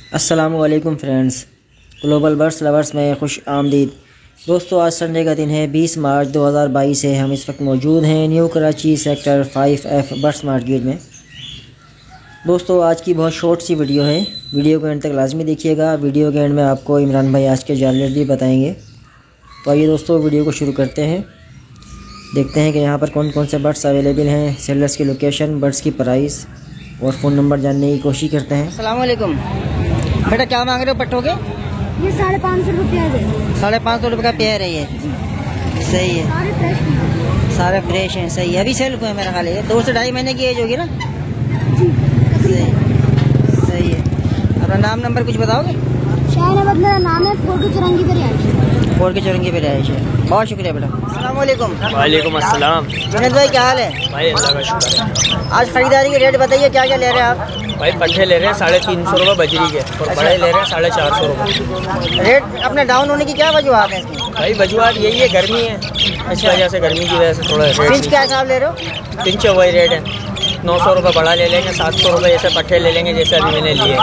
अस्सलामुअलैकुम friends, global birds lovers में खुश आमदीद। दोस्तों, आज संडे का दिन है 20 मार्च 2022 है। हम इस वक्त मौजूद हैं new Karachi sector 5F birds market में। दोस्तों, आज की बहुत शॉर्ट सी वीडियो है, वीडियो को एंड तक लाजमी देखिएगा। वीडियो के एंड में आपको इमरान भाई आज के जाल रेट भी बताएंगे। तो आइए दोस्तों, वीडियो को शुरू करते हैं। देखते हैं कि यहाँ पर कौन कौन से बर्ड्स अवेलेबल हैं, सेलर्स की लोकेशन, बर्ड्स की प्राइस और फ़ोन नंबर जानने की कोशिश करते हैं। अस्सलाम वालेकुम बेटा, क्या मांग रहे हो पट्टों के? ये 550 रुपये है। 550 रुपये का पेयर है ये। सही है, सारे फ्रेश हैं। सही है, अभी सेल हुए हैं मेरा ख्याल है। 2 से 2.5 महीने की एज होगी ना? सही है। अपना नाम नंबर कुछ बताओगे? शायद अहमद मेरा नाम है। 4 की चौरंगी पर रिहाइश है। बहुत शुक्रिया बेटा। अस्सलाम वालेकुम। वालेकुम अस्सलाम। जुनैद भाई, क्या हाल है? भाई अल्लाह का शुक्र है। आज खरीदारी के रेट बताइए, क्या क्या ले रहे हैं आप? भाई पट्ठे ले रहे हैं 350 रुपये बजरी के, और बड़े ले रहे हैं 450 रुपये। रेट अपने डाउन होने की क्या वजूहत है इसकी? भाई वजूहत यही है, गर्मी है, इस वजह से, गर्मी की वजह से थोड़ा पिंच क्या हिसाब ले रहे हो? पिंच वही रेट है, 900 रुपये बड़ा ले लेंगे, 700 रुपये जैसे पट्ठे ले लेंगे जैसे अभी मैंने लिए।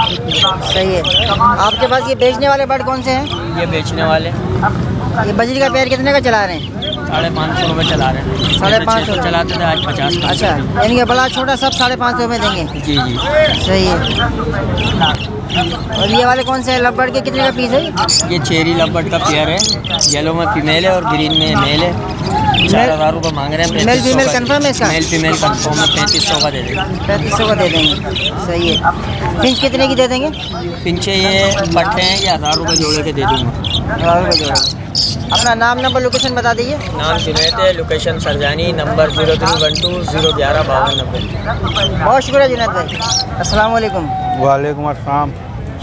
सही है। आपके पास ये बेचने वाले बर्ड कौन से हैं? ये बेचने वाले ये बजरी का पेड़ कितने का चला रहे हैं? 550 रुपये चला रहे हैं। 550 चलाते थे, आज 50 का। अच्छा, यानी कि बड़ा छोटा सब 550 में देंगे? जी जी, सही है। और ये वाले कौन से हैं? लव बर्ड के कितने का पीस है? ये चेरी लव का पेयर है, येलो में फीमेल है और ग्रीन में मेल है। 4000 रुपये मांग रहे हैं। मेल फीमेल कंफर्म है इसका? मेल फीमेल कंफर्म है, 3500 का दे देंगे। 3500 का दे देंगे। सही है। पिंच कितने की दे देंगे? पिंचे ये पट्टे हैं, ये 1000 रुपये जोड़े के दे दूँगा। 1000 रुपये जोड़े। अपना नाम नंबर लोकेशन बता दीजिए। नाम जुनैद है, लोकेशन सरजानी, नंबर 0312 011 5290। बहुत शुक्रिया जुनैद भाई। अस्सलाम वालेकुम। वालेकुम अस्सलाम।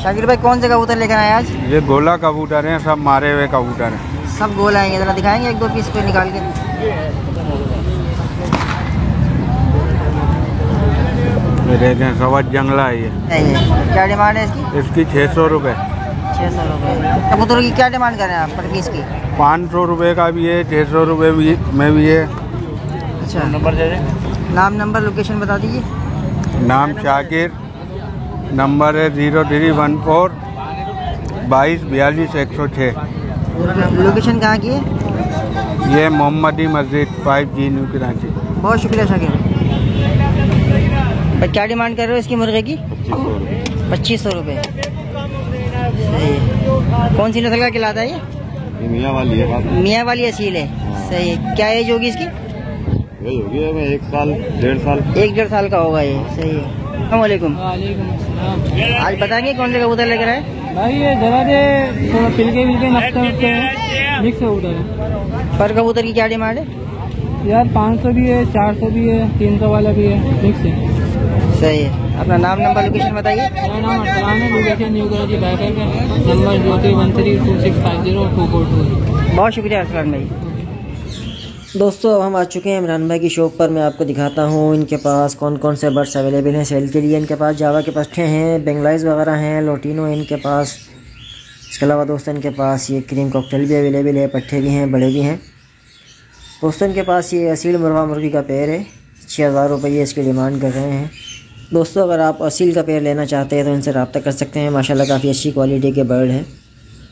शाकिर भाई, कौन से कबूतर लेकर आए आज? ये गोला कबूतर हैं, सब मारे हुए कबूतर हैं। सब गोल आएंगे, ज़रा दिखाएंगे 1-2 पीस पे निकाल के। ये देखें, सवाद जंगला है ये। क्या डिमांड है इसकी? इसकी 600 रुपये। 600 रुपये। कबूतरों की क्या डिमांड कर रहे हैं आप पर पीस की? 500 रुपये का भी है, 600 रुपये में भी है। अच्छा, नंबर दे दें। नाम नंबर लोकेशन बता दीजिए। नाम शाकिर, नंबर है 0314 22 42 106। लोकेशन कहाँ की है? ये मोहम्मदी मस्जिद 5G न्यू कराची। बहुत शुक्रिया शाकिर भाई। क्या डिमांड कर रहे हो इसकी मुर्गे की? 2500 रुपये। सही है। कौन सी नस्ल का खिलाता है ये? मियाँ वाली है। मियाँ वाली असील है। सही है। क्या एज होगी इसकी? यही होगी 1 साल 1.5 साल। 1-1.5 साल का होगा ये। सही है। अस्सलाम वालेकुम। आज बताएंगे कौन से कबूतर लेकर आए? भाई ये जरा दे थोड़ा पिलके नफ्ते मिक्स कबूतर है। पर कबूतर की क्या डिमांड है? यार 500 भी है, 400 भी है, 300 वाला भी है, मिक्स है। सही है। अपना नाम नंबर लोकेशन बताइए। मेरा नाम अरसलान है, लोकेशन न्यू कराची बैकर का, नंबर 031326502442। बहुत शुक्रिया अरसलान भाई। दोस्तों, अब हम आ चुके हैं इमरान भाई की शॉप पर। मैं आपको दिखाता हूँ इनके पास कौन कौन से बर्ड्स अवेलेबल हैं सेल के लिए। इनके पास जावा के पट्ठे हैं, बेंगलाइज वगैरह हैं, लोटिनो है इनके पास। इसके अलावा दोस्तों इनके पास ये क्रीम कॉकटेल भी अवेलेबल है, पट्ठे भी हैं, बड़े भी हैं। दोस्तों इनके पास ये असील मुर्गा मुर्गी का पेयर है, 6000 रुपये इसकी डिमांड कर रहे हैं। दोस्तों, अगर आप असील का पेयर लेना चाहते हैं तो इनसे रब्ता कर सकते हैं। माशाल्लाह काफ़ी अच्छी क्वालिटी के बर्ड हैं,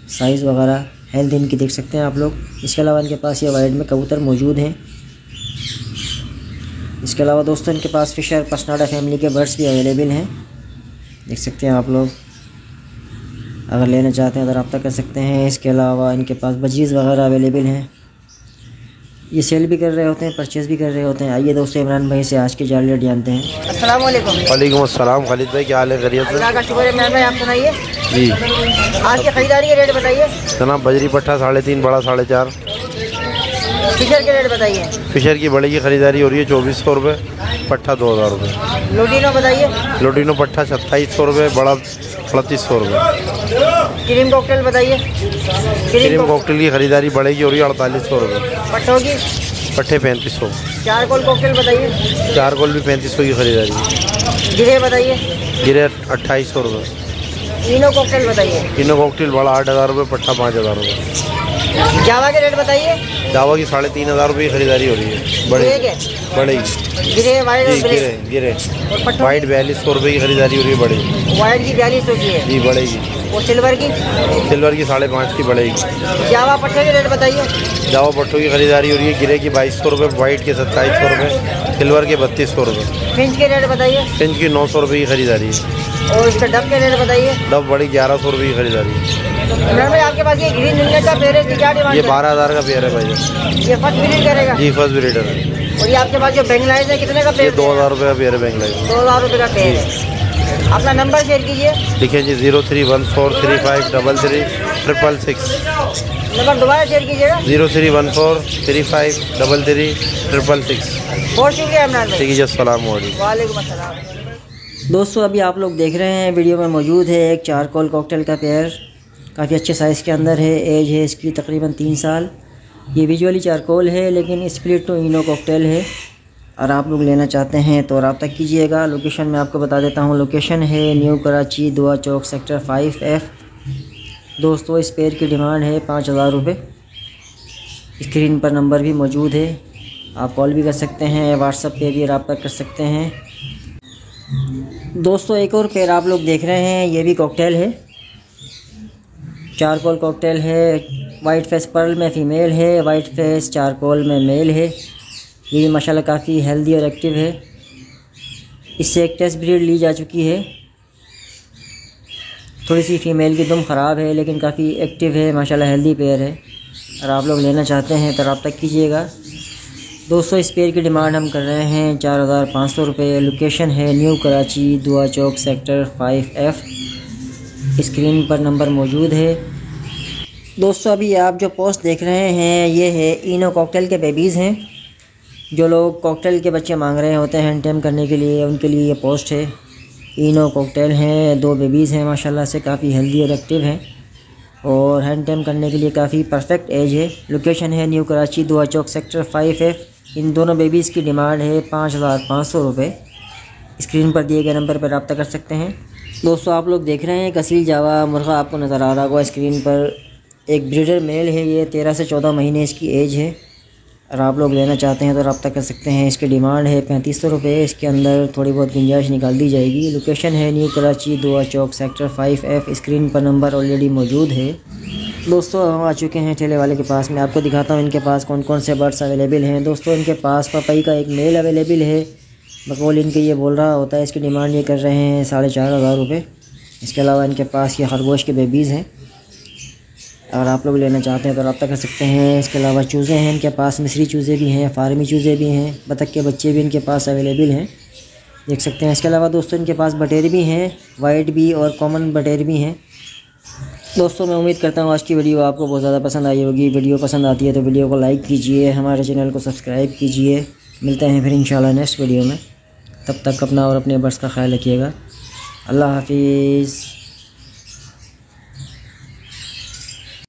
साइज़ वगैरह हेल्थ इनकी देख सकते हैं आप लोग। इसके अलावा इनके पास ये वाइड में कबूतर मौजूद हैं। इसके अलावा दोस्तों इनके पास फिशर पसनाडा फैमिली के बर्ड्स भी अवेलेबल हैं, देख सकते हैं आप लोग। अगर लेना चाहते हैं तो रब्ता कर सकते हैं। इसके अलावा इनके पास बजीज़ वगैरह अवेलेबल हैं। ये सेल भी कर रहे होते हैं, परचेज़ भी कर रहे होते हैं। आइए दोस्तों, इमरान भाई से आज के जाल रेट जानते हैं। अस्सलाम वालेकुम। वालेकुम अस्सलाम। खालिद भाई, क्या हाल है? खैरियत से? अल्लाह का शुक्र है। इमरान भाई, आप सुनाइए जी। आज की खरीदारी के रेट बताइए। जनाब, बजरी पट्ठा 3.5, बड़ा 4.5। फिशर के रेट बताइए। फिशर की बड़ी की खरीदारी हो रही है 2400 रुपये, पट्ठा 2000 रुपये। लोटिनो बताइए। लोटिनो पट्ठा 2700 रुपये, बड़ा 3800 रुपये। क्रीम कॉकटेल बताइए। क्रीम कॉकटेल की खरीदारी बड़े की हो रही है 4800 रुपये। पट्टों की? पट्ठे 3500। चारकोल कॉकटेल बताइए। चारकोल भी 3500 की खरीदारी। गिरे बताइए। गिरे 2800 रुपये। इनो कॉकटेल बताइए। इनो कॉकटेल बड़ा 8000 रुपये, पट्ठा 5000 रुपये। जावा के रेट बताइए। जावा की 3500 रुपये की खरीदारी हो रही है। बढ़ेगी गिरे वाइट जी, गिरे वाइट 4200 रुपये की खरीदारी हो रही है। बढ़ेगी वाइट की 4200 की है जी, बढ़ेगी। और सिल्वर की 5.5 की बढ़ेगी। जावा पट्टे के रेट बताइए। जावा पट्टों की खरीदारी हो रही है। गिरे की 2200 रुपये, वाइट के 2700 रुपये, सिल्वर के 3200 रुपये। फिंच के रेट बताइए। फिंच की 900 रुपये की खरीदारी है। और इसका डब के रेट बताइए। डब बड़ी 1100 रुपये की खरीदारी है। इमरान भाई आपके पास ये ग्रीन मिलने का पेयर है, इसकी क्या डिमांड ये है? 12,000 का पेयर है भाई। ये फर्स्ट ब्रीड करेगा जी, फर्स्ट ब्रीडर है। और ये आपके पास जो बेंगलाइज है कितने का ये पेयर? 2000 रुपये का पेयर है बेंगलाइज। 2000 रुपये का पेयर है। अपना नंबर शेयर कीजिए। लिखिए जी 0314353366। नंबर दोबारा शेयर कीजिएगा। 0314353366। बहुत शुक्रिया इमरान भाई। ठीक है जी, अस्सलाम वालेकुम। वालेकुम अस्सलाम। दोस्तों अभी आप लोग देख रहे हैं वीडियो में मौजूद है एक चारकोल कॉकटेल का पेयर। काफ़ी अच्छे साइज़ के अंदर है। एज है इसकी तकरीबन 3 साल। ये विजुअली चारकोल है लेकिन स्प्लिट टू इनो कॉकटेल है। और आप लोग लेना चाहते हैं तो रब्ता कीजिएगा। लोकेशन मैं आपको बता देता हूँ। लोकेशन है न्यू कराची, दुआ चौक, सेक्टर 5F। दोस्तों इस पेयर की डिमांड है 5000 रुपये। स्क्रीन पर नंबर भी मौजूद है। आप कॉल भी कर सकते हैं, व्हाट्सएप पे भी रब्ता कर सकते हैं। दोस्तों एक और पेयर आप लोग देख रहे हैं, ये भी कॉकटेल है, चारकोल कॉकटेल है। वाइट फेस पर्ल में फ़ीमेल है, वाइट फेस चारकोल में मेल है। ये भी माशाल्लाह काफ़ी हेल्दी और एक्टिव है। इससे एक टेस्ट ब्रीड ली जा चुकी है। थोड़ी सी फ़ीमेल की दुम ख़राब है लेकिन काफ़ी एक्टिव है, माशाल्लाह हेल्दी पेयर है। और आप लोग लेना चाहते हैं तो रब्ता कीजिएगा। दोस्तों इस पेयर की डिमांड हम कर रहे हैं 4500 रुपये। लोकेशन है न्यू कराची, दुआ चौक, सेक्टर 5F। स्क्रीन पर नंबर मौजूद है। दोस्तों अभी आप जो पोस्ट देख रहे हैं ये है इनो कॉकटेल के बेबीज़ हैं। जो लोग कॉकटेल के बच्चे मांग रहे होते हैं हैंड टेम करने के लिए, उनके लिए ये पोस्ट है। इनो कॉकटेल हैं, 2 बेबीज़ हैं, माशाल्लाह से काफ़ी हेल्दी और एक्टिव हैं और हैंड टेम करने के लिए काफ़ी परफेक्ट एज है। लोकेशन है न्यू कराची, दुआ चौक, सेक्टर 5F। इन दोनों बेबीज़ की डिमांड है 5500 रुपये। स्क्रीन पर दिए गए नंबर पर रब्ता कर सकते हैं। दोस्तों आप लोग देख रहे हैं एक असील जावा मुर्गा आपको नज़र आ रहा होगा स्क्रीन पर। एक ब्रीडर मेल है, ये 13 से 14 महीने इसकी एज है। और आप लोग लेना चाहते हैं तो रब्ता कर सकते हैं। इसकी डिमांड है 3500 रुपये। इसके अंदर थोड़ी बहुत गुंजाइश निकाल दी जाएगी। लोकेशन है न्यू कराची, दुआ चौक, सेक्टर 5F। स्क्रीन पर नंबर ऑलरेडी मौजूद है। दोस्तों हम आ चुके हैं ठेले वाले के पास। मैं आपको दिखाता हूँ इनके पास कौन कौन से बर्ड्स अवेलेबल हैं। दोस्तों इनके पास पपाई का एक मेल अवेलेबल है, बकौल इनके ये बोल रहा होता है। इसकी डिमांड ये कर रहे हैं 4500 रुपये। इसके अलावा इनके पास ये खरगोश के बेबीज़ हैं। अगर आप लोग लेना चाहते हैं तो रब्ता कर सकते हैं। इसके अलावा चूज़े हैं इनके पास, मिस्री चूज़े भी हैं, फार्मी चूज़े भी हैं, बतख के बच्चे भी इनके पास अवेलेबल हैं, देख सकते हैं। इसके अलावा दोस्तों इनके पास बटेर भी हैं, वाइट भी और कॉमन बटेर भी हैं। दोस्तों मैं उम्मीद करता हूँ आज की वीडियो आपको बहुत ज़्यादा पसंद आई होगी। वीडियो पसंद आती है तो वीडियो को लाइक कीजिए, हमारे चैनल को सब्सक्राइब कीजिए। मिलते हैं फिर इंशाल्लाह नेक्स्ट वीडियो में। तब तक अपना और अपने बर्ड्स का ख्याल रखिएगा। अल्लाह हाफिज़।